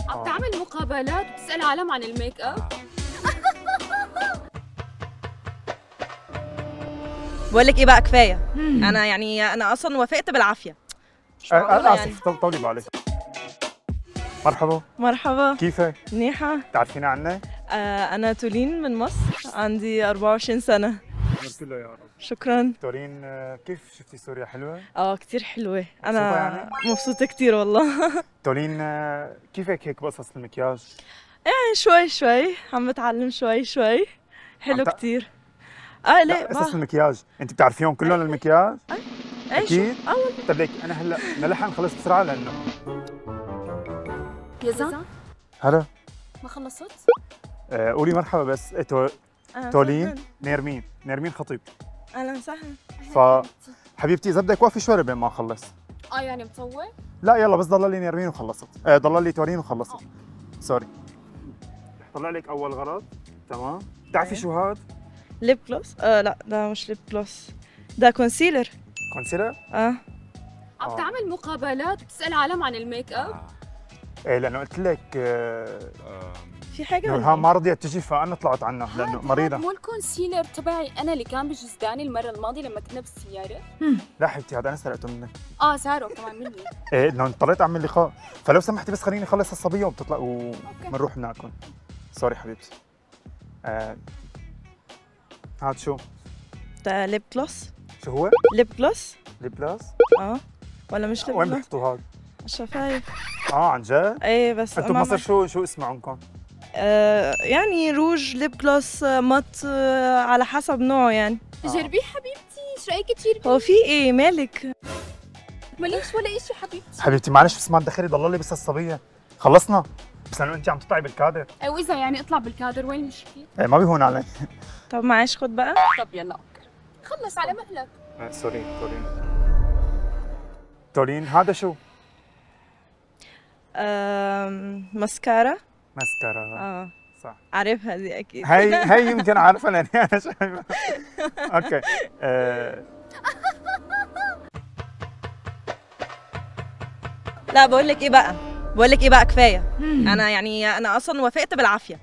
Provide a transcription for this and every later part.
عم تعمل مقابلات وتسأل عالم عن الميك اب؟ بقول لك ايه بقى، كفايه. انا اصلا وافقت بالعافيه. مش معقولة يعني. اسف طولي بالك. مرحبا. مرحبا. كيفك؟ منيحه. تعرفينا عنك؟ انا تولين من مصر، عندي 24 سنه. عمر كله يا رب. شكرا. تورين، كيف شفتي سوريا حلوه؟ كتير حلوه، انا مبسوطة يعني؟ مبسوطه كتير والله. تورين، كيفك هيك بقصص المكياج؟ يعني شوي شوي عم بتعلم شوي شوي. حلو كتير. لا قصص المكياج، انت بتعرفيهم كلهم المكياج؟ اكيد؟ طيب ليك انا هلا نلحق نخلص بسرعه لانه يزن؟ هلا. ما خلصت؟ قولي مرحبا بس. تولين نيرمين خطيب. اهلا وسهلا. حبيبتي اذا بدك وقفي شوي لبين ما اخلص. يعني مطول؟ لا يلا بس ضل لي نيرمين وخلصت. ضل لي تورين وخلصت. سوري. رح طلع لك اول غلط. تمام. بتعرفي شو هاد؟ ليب جلوس؟ لا ده مش ليب جلوس، ده كونسيلر. كونسيلر؟ عم تعمل مقابلات وتسأل عالم عن الميك اب؟ ايه لانه قلت لك في حاجه نورهان ما رضيت تجي فانا طلعت عنها لانه مريضه. مو الكونسيلر تبعي انا اللي كان بجزداني المره الماضيه لما كنا بالسياره؟ لا حبيبتي هذا انا سرقته منك. سارق كمان مني. ايه لانه اضطريت اعمل لقاء، فلو سمحتي بس خليني اخلص الصبيه وبتطلع وبنروح بناكل. سوري حبيبتي. هاد شو؟ ده ليب جلوس. شو هو؟ ليب جلوس. ليب جلوس؟ ولا مش ليب وين جلوس؟ بحطوا هاد؟ الشفايف. عن جد؟ ايه بس انتم بمصر شو اسمه عندكم؟ يعني روج، ليب جلوس، مط، على حسب نوعه يعني. جربيه حبيبتي، ايش رايك تجربيه؟ هو في ايه مالك؟ ماليش ولا شيء حبيبتي. حبيبتي معلش بس ما تدخلي، ضل لي بس الصبيه. خلصنا بس لانه انت عم تطلعي بالكادر. واذا يعني اطلع بالكادر وين المشكله؟ ما بيهون علي. طب معلش خد بقى. طب يلا اوكي خلص على مهلك. سوري تورين هذا شو؟ ماسكارا. ماسكارا. صح. عارفها دي اكيد. هي يمكن عارفها لاني انا شايفها. اوكي. لا بقول لك ايه بقى، كفايه. انا اصلا وافقت بالعافيه.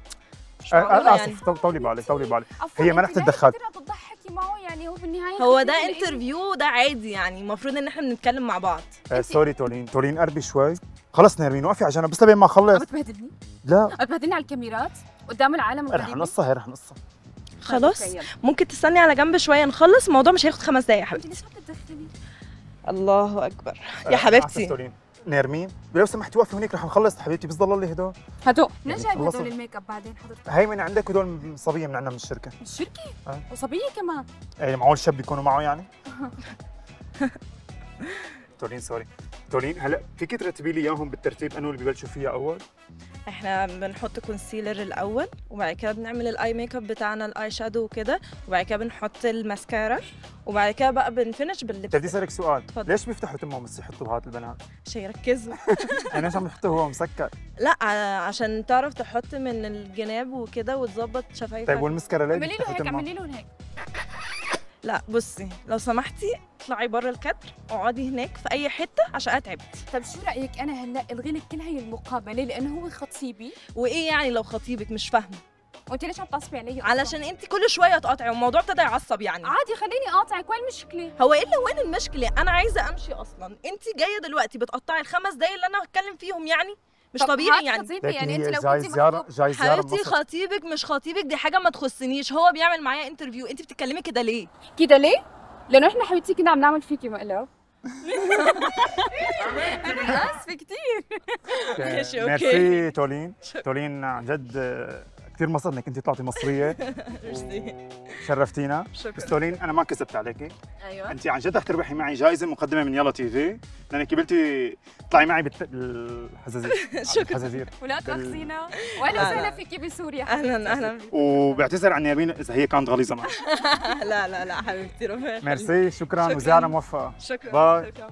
مش معقولة يعني. اسف طولي بالك. هي ما رح تتدخل. تضحكي معه يعني هو بالنهايه هو ده انترفيو، ده عادي يعني، المفروض ان احنا بنتكلم مع بعض. سوري تورين قربي شوي. خلص نيرمين وقفي على جنب بس لبين ما اخلص. بتبهدلني؟ لا بتبهدلني على الكاميرات قدام العالم. رح نقصها. خلاص ممكن تستني على جنب شويه نخلص الموضوع، مش هياخد 5 دقايق يا حبيبتي. ليش ما بتتدخلي؟ الله اكبر يا حبيبتي. نيرمين لو سمحتي وقفي هونيك رح نخلص حبيبتي بس ضل لي هدول. منين جايب هدول الميك اب بعدين حضرتك؟ هي من عندك هدول صبيه من عندنا من الشركه. من الشركه؟ وصبيه كمان؟ ايه معقول شاب يكونوا معه يعني؟ تورين سوري. تورين هلا فيك ترتبي لي اياهم بالترتيب انو اللي ببلشوا فيها اول؟ احنا بنحط كونسيلر الاول، وبعد كده بنعمل الاي ميك اب بتاعنا، الاي شادو وكده، وبعد كده بنحط الماسكارا، وبعد كده بقى بنفنش باللبس. بدي اسالك سؤال، ليش بيفتحوا تمهم بس يحطوا هات البنات؟ عشان يركزوا. يعني ليش عم يحطوا هو مسكر؟ لا عشان تعرف تحط من الجناب وكده وتظبط شفايفك. طيب والمسكره ليه؟ اعملي له هيك، اعملي له هيك. لا بصي لو سمحتي اطلعي بره الكادر، اقعدي هناك في اي حته عشان انا تعبت. طيب شو رايك انا هلا الغي لك كل هي المقابله لانه هو خطيبي؟ وايه يعني لو خطيبك؟ مش فاهمه. وانت ليش عم تعصبي علي؟ علشان انت كل شويه تقاطعي والموضوع ابتدى يعصب يعني. عادي خليني اقاطعك، وين المشكله؟ هو ايه اللي وين المشكله؟ انا عايزه امشي اصلا، انت جايه دلوقتي بتقطعي ال5 دقايق اللي انا هتكلم فيهم يعني؟ مش طبيعي يعني. يعني انت لو جاي زياره حبيبتي خطيبك مش خطيبك دي حاجه ما تخصنيش، هو بيعمل معايا انترفيو، انت بتتكلمي كده ليه؟ كده ليه؟ لانه احنا حبيبتي كنا عم نعمل فيكي مقلب. انا اسفه كثير. ماشي اوكي. ميرسي تولين عن جد كثير انبسطت انك انت طلعتي مصريه. شرفتينا. بس تولين انا ما كذبت عليكي. ايوه انت عن جد رح تربحي معي جائزه مقدمه من يلا تي في، لانك قبلتي تطلعي معي بالحزازير. شكرا. ولا تاخذينا. واهلا وسهلا فيكي بسوريا. اهلا وبعتذر عن يابين اذا هي كانت غليظه معي. لا حبيبتي ربنا يخليك. ميرسي شكرا وزياره موفقه. شكرا. باي. باي.